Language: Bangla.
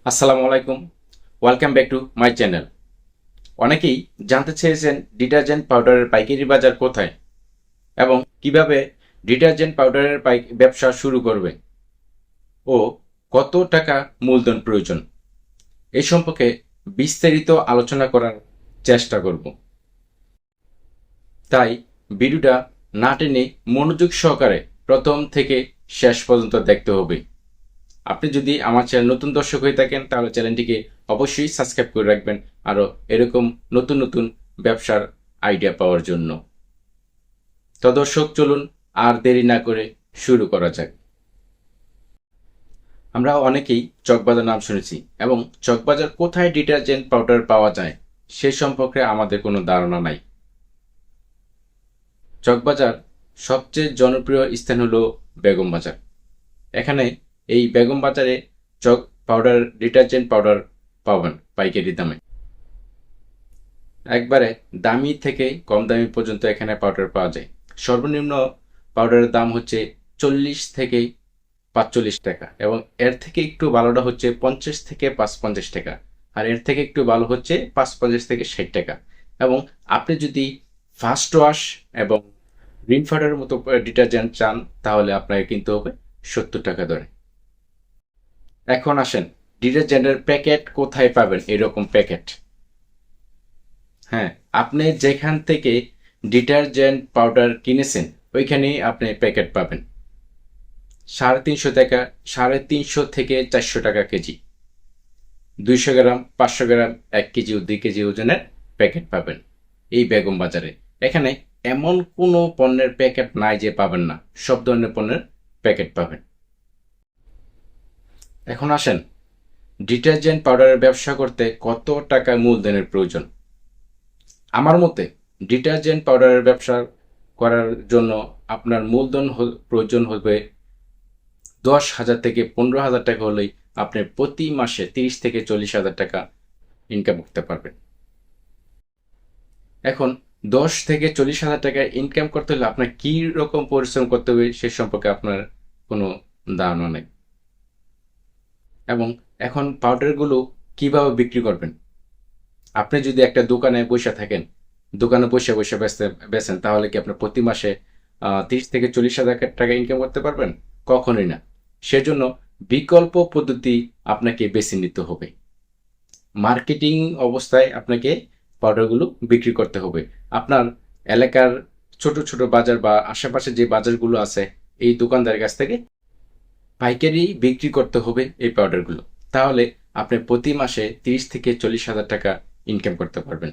আসসালামু আলাইকুম। Welcome back to my channel. অনেকেই জানতে চেয়েছেন ডিটারজেন্ট পাউডারের পাইকারি বাজার কোথায় এবং কিভাবে ডিটারজেন্ট পাউডারের ব্যবসা শুরু করবে ও কত টাকা মূলধন প্রয়োজন, এই সম্পর্কে বিস্তারিত আলোচনা করার চেষ্টা করব। তাই ভিডিওটা না টেনে মনোযোগ সহকারে প্রথম থেকে শেষ পর্যন্ত দেখতে হবে। আপনি যদি আমার চ্যানেল নতুন দর্শক হয়ে থাকেন তাহলে চ্যানেলটিকে অবশ্যই সাবস্ক্রাইব করে রাখবেন আরও এরকম নতুন নতুন ব্যবসার আইডিয়া পাওয়ার জন্য। তো দর্শক, চলুন আর দেরি না করে শুরু করা যাক। আমরা অনেকেই চকবাজার নাম শুনেছি এবং চকবাজার কোথায় ডিটারজেন্ট পাউডার পাওয়া যায় সে সম্পর্কে আমাদের কোনো ধারণা নাই। চকবাজার সবচেয়ে জনপ্রিয় স্থান হলো বেগম বাজার। এখানে এই বেগম বাজারে চক পাউডার ডিটারজেন্ট পাউডার পাবেন পাইকারি দামে। একবারে দামি থেকে কম দামি পর্যন্ত এখানে পাউডার পাওয়া যায়। সর্বনিম্ন পাউডারের দাম হচ্ছে 40 থেকে 45 টাকা এবং এর থেকে একটু ভালোটা হচ্ছে 50 থেকে 55 টাকা, আর এর থেকে একটু ভালো হচ্ছে 55 থেকে 60 টাকা। এবং আপনি যদি ফাস্ট ওয়াশ এবং রিন পাউডারের মতো ডিটারজেন্ট চান তাহলে আপনাকে কিনতে হবে 70 টাকা দরে। এখন আসেন, ডিটারজেন্টের প্যাকেট কোথায় পাবেন? এরকম প্যাকেট, হ্যাঁ, আপনি যেখান থেকে ডিটারজেন্ট পাউডার কিনেছেন ওইখানেই আপনি প্যাকেট পাবেন। 350 টাকা, 350 থেকে 400 টাকা কেজি, 200 গ্রাম, 500 গ্রাম, 1 কেজি ও 2 কেজি ওজনের প্যাকেট পাবেন এই বেগম বাজারে। এখানে এমন কোনো পণ্যের প্যাকেট নাই যে পাবেন না, সব ধরনের পণ্যের প্যাকেট পাবেন। এখন আসেন, ডিটারজেন্ট পাউডারের ব্যবসা করতে কত টাকা মূলধনের প্রয়োজন? আমার মতে ডিটারজেন্ট পাউডারের ব্যবসা করার জন্য আপনার মূলধন প্রয়োজন হবে 10,000 থেকে 15,000 টাকা হলেই আপনি প্রতি মাসে 30 থেকে 40,000 টাকা ইনকাম করতে পারবেন। এখন 10 থেকে 40,000 টাকা ইনকাম করতে হলে আপনার কি রকম পরিশ্রম করতে হবে সে সম্পর্কে আপনার কোনো ধারণা নেই। এবং এখন পাউডারগুলো কিভাবে বিক্রি করবেন? আপনি যদি একটা দোকানে বসে থাকেন, দোকানে বসে বসে বেচেন, তাহলে কি আপনার প্রতি মাসে 30 থেকে 40,000 টাকা ইনকাম করতে পারবেন? কখনোই না। সেজন্য বিকল্প পদ্ধতি আপনাকে বেছে নিতে হবে। মার্কেটিং অবস্থায় আপনাকে পাউডারগুলো বিক্রি করতে হবে। আপনার এলাকার ছোট ছোট বাজার বা আশেপাশে যে বাজারগুলো আছে এই দোকানদারের কাছ থেকে পাইকারি বিক্রি করতে হবে এই পাউডারগুলো। তাহলে আপনি প্রতি মাসে 30 থেকে 40,000 টাকা ইনকাম করতে পারবেন।